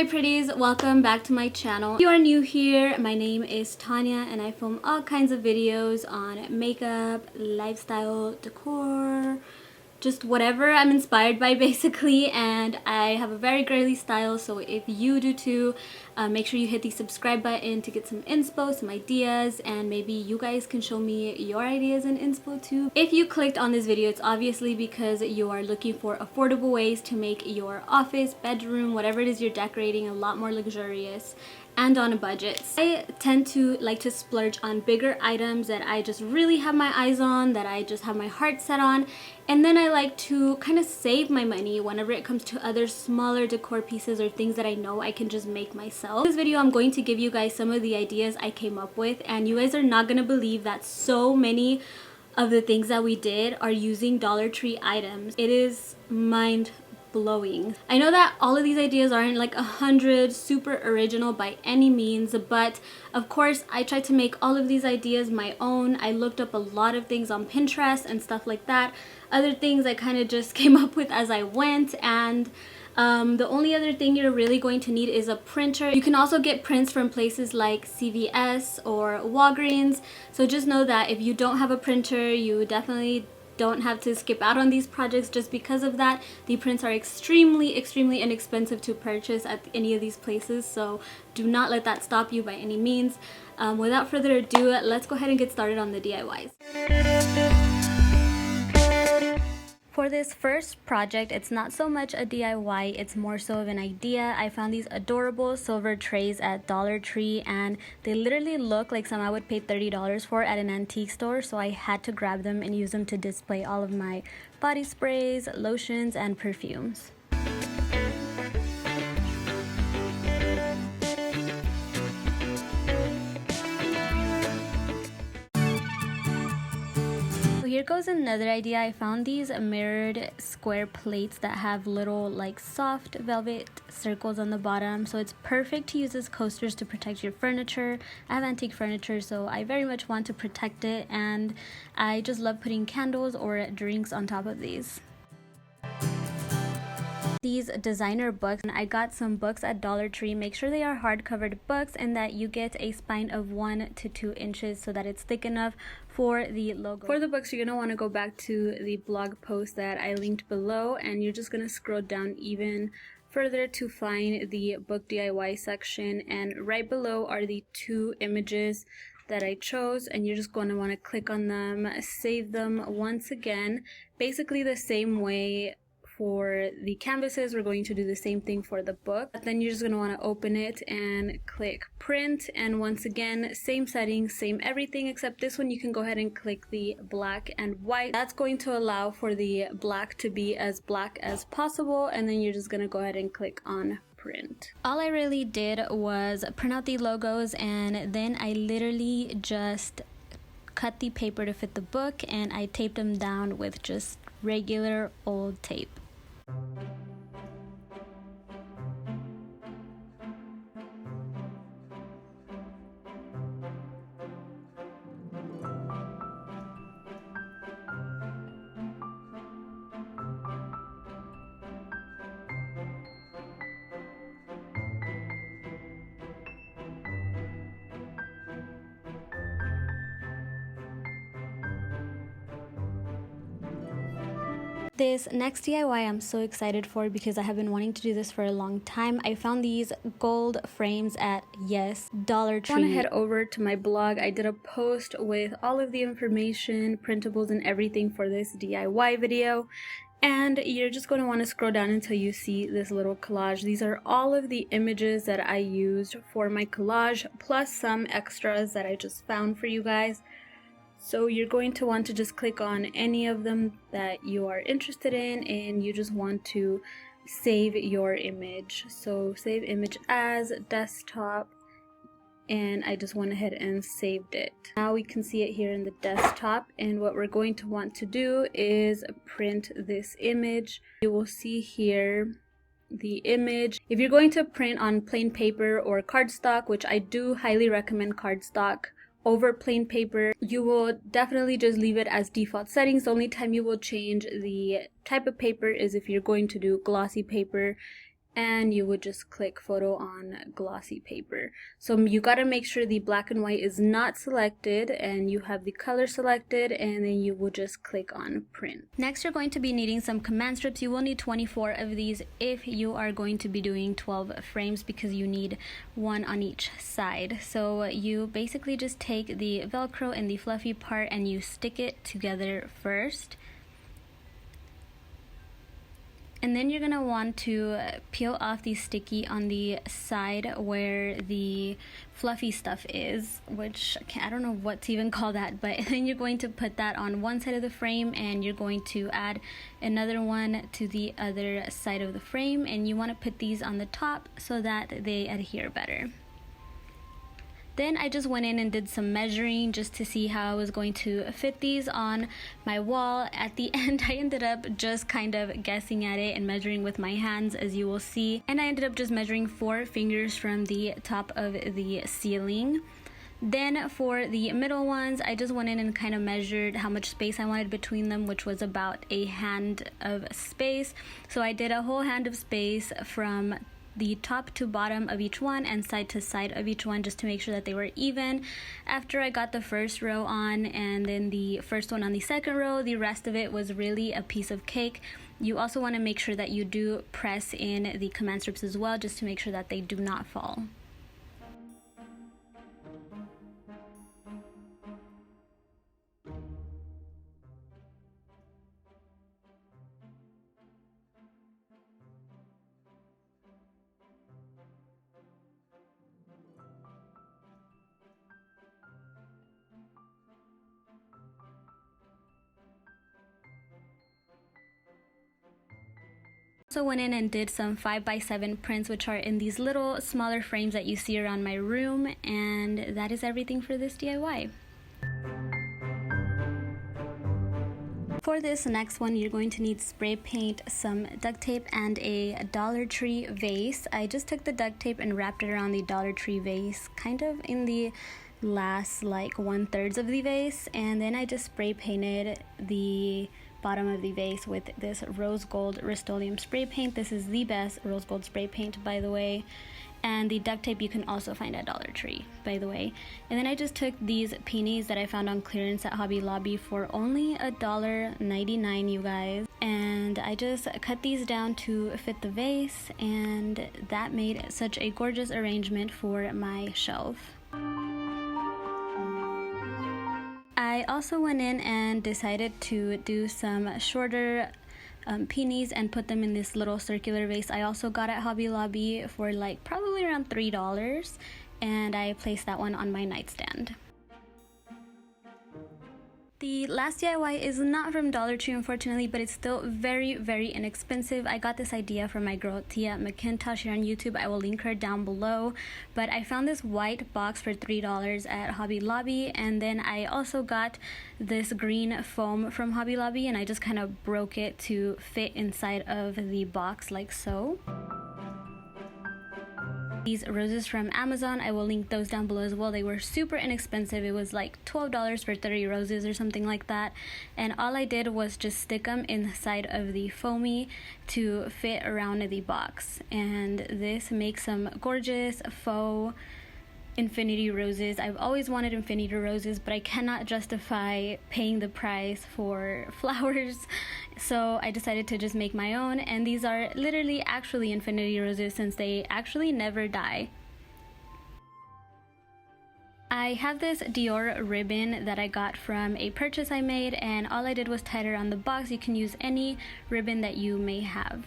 my pretties, welcome back to my channel. If you are new here, my name is Tanya and I film all kinds of videos on makeup, lifestyle, decor, just whatever I'm inspired by basically, and I have a very girly style, so if you do too, make sure you hit the subscribe button to get some inspo, some ideas, and maybe you guys can show me your ideas and inspo too. If you clicked on this video, it's obviously because you are looking for affordable ways to make your office, bedroom, whatever it is you're decorating a lot more luxurious and on a budget. I tend to like to splurge on bigger items that I just really have my eyes on, that I just have my heart set on, and then I like to kind of save my money whenever it comes to other smaller decor pieces or things that I know I can just make myself. In this video, I'm going to give you guys some of the ideas I came up with, and you guys are not gonna believe that so many of the things that we did are using Dollar Tree items. It is mind-blowing. I know that all of these ideas aren't like 100 super original by any means, but of course I tried to make all of these ideas my own. I looked up a lot of things on Pinterest and stuff like that. Other things I kind of just came up with as I went, and the only other thing you're really going to need is a printer. You can also get prints from places like CVS or Walgreens, so just know that if you don't have a printer, you definitely don't have to skip out on these projects just because of that. The prints are extremely inexpensive to purchase at any of these places, so do not let that stop you by any means. Without further ado, let's go ahead and get started on the DIYs. For this first project, it's not so much a DIY, it's more so of an idea. I found these adorable silver trays at Dollar Tree, and they literally look like some I would pay $30 for at an antique store, so I had to grab them and use them to display all of my body sprays, lotions, and perfumes. Here goes another idea. I found these mirrored square plates that have little like soft velvet circles on the bottom, so it's perfect to use as coasters to protect your furniture. I have antique furniture, so I very much want to protect it, and I just love putting candles or drinks on top of these. These designer books, and I got some books at Dollar Tree. Make sure they are hardcover books and that you get a spine of 1 to 2 inches so that it's thick enough for the logo. For the books, you're going to want to go back to the blog post that I linked below, and you're just going to scroll down even further to find the book DIY section, and right below are the 2 images that I chose, and you're just going to want to click on them, save them once again, basically the same way. For the canvases, we're going to do the same thing for the book. But then you're just going to want to open it and click print, and once again, same settings, same everything, except this one you can go ahead and click the black and white. That's going to allow for the black to be as black as possible, and then you're just going to go ahead and click on print. All I really did was print out the logos, and then I literally just cut the paper to fit the book, and I taped them down with just regular old tape. This next DIY I'm so excited for because I have been wanting to do this for a long time. I found these gold frames at Dollar Tree. I want to head over to my blog. I did a post with all of the information, printables, and everything for this DIY video. And you're just going to want to scroll down until you see this little collage. These are all of the images that I used for my collage, plus some extras that I just found for you guys. So you're going to want to just click on any of them that you are interested in, and you just want to save your image. So save image as desktop, and I just went ahead and saved it. Now we can see it here in the desktop, and what we're going to want to do is print this image. You will see here the image. If you're going to print on plain paper or cardstock, which I do highly recommend cardstock over plain paper, you will definitely just leave it as default settings. The only time you will change the type of paper is if you're going to do glossy paper and you would just click photo on glossy paper. So you got to make sure the black and white is not selected and you have the color selected, and then you will just click on print. Next, you're going to be needing some command strips. You will need 24 of these if you are going to be doing 12 frames, because you need one on each side. So you basically just take the Velcro and the fluffy part and you stick it together first. And then you're going to want to peel off the sticky on the side where the fluffy stuff is, which I don't know what to even call that, but then you're going to put that on one side of the frame and you're going to add another one to the other side of the frame, and you want to put these on the top so that they adhere better. Then I just went in and did some measuring just to see how I was going to fit these on my wall. At the end, I ended up just kind of guessing at it and measuring with my hands, as you will see. And I ended up just measuring 4 fingers from the top of the ceiling. Then for the middle ones, I just went in and kind of measured how much space I wanted between them, which was about a hand of space. So I did a whole hand of space from the top to bottom of each one and side to side of each one, just to make sure that they were even. After I got the first row on and then the first one on the second row, the rest of it was really a piece of cake. You also want to make sure that you do press in the command strips as well, just to make sure that they do not fall. Also went in and did some 5x7 prints, which are in these little smaller frames that you see around my room, and that is everything for this DIY. For this next one, you're going to need spray paint, some duct tape, and a Dollar Tree vase. I just took the duct tape and wrapped it around the Dollar Tree vase, kind of in the last like 1/3 of the vase, and then I just spray painted the bottom of the vase with this rose gold Rust-Oleum spray paint. This is the best rose gold spray paint, by the way. And the duct tape you can also find at Dollar Tree, by the way. And then I just took these peonies that I found on clearance at Hobby Lobby for only $1.99, you guys. And I just cut these down to fit the vase, and that made such a gorgeous arrangement for my shelf. I also went in and decided to do some shorter peonies and put them in this little circular vase I also got at Hobby Lobby for like probably around $3, and I placed that one on my nightstand. The last DIY is not from Dollar Tree, unfortunately, but it's still very, very inexpensive. I got this idea from my girl Tia McIntosh here on YouTube. I will link her down below. But I found this white box for $3 at Hobby Lobby, and then I also got this green foam from Hobby Lobby, and I just kind of broke it to fit inside of the box like so. These roses from Amazon, I will link those down below as well. They were super inexpensive. It was like $12 for 30 roses or something like that. And all I did was just stick them inside of the foamy to fit around the box. And this makes some gorgeous faux infinity roses. I've always wanted infinity roses, but I cannot justify paying the price for flowers, so I decided to just make my own. And these are literally actually infinity roses, since they actually never die. I have this Dior ribbon that I got from a purchase I made, and all I did was tie it around the box. You can use any ribbon that you may have.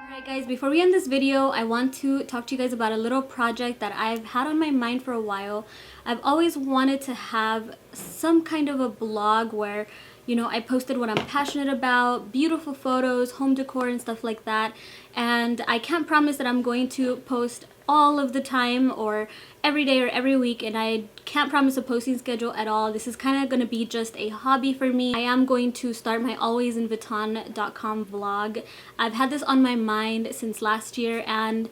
Alright guys, before we end this video, I want to talk to you guys about a little project that I've had on my mind for a while. I've always wanted to have some kind of a blog where, you know, I posted what I'm passionate about, beautiful photos, home decor and stuff like that. And I can't promise that I'm going to post all of the time or every day or every week, and I can't promise a posting schedule at all. This is kind of going to be just a hobby for me. I am going to start my alwaysinvuitton.com vlog. I've had this on my mind since last year, and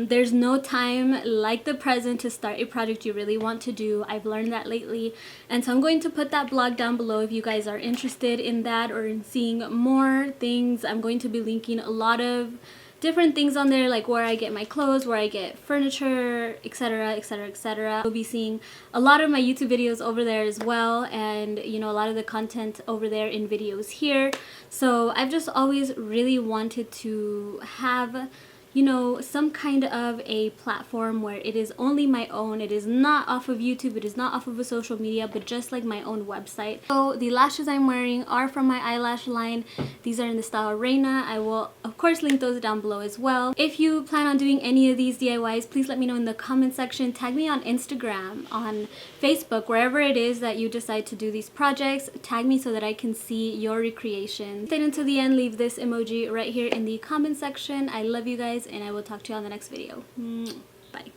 there's no time like the present to start a project you really want to do. I've learned that lately, and so I'm going to put that blog down below if you guys are interested in that or in seeing more things. I'm going to be linking a lot of different things on there, like where I get my clothes, where I get furniture, etc, etc, etc. You'll be seeing a lot of my YouTube videos over there as well, and you know, a lot of the content over there in videos here. So I've just always really wanted to have, you know, some kind of a platform where it is only my own. It is not off of YouTube, it is not off of a social media, but just like my own website. So the lashes I'm wearing are from my eyelash line. These are in the style Reina. I will of course link those down below as well. If you plan on doing any of these DIYs, please let me know in the comment section. Tag me on Instagram, on Facebook, wherever it is that you decide to do these projects. Tag me so that I can see your recreation. Stay until the end. Leave this emoji right here in the comment section. I love you guys, and I will talk to you on the next video. Bye.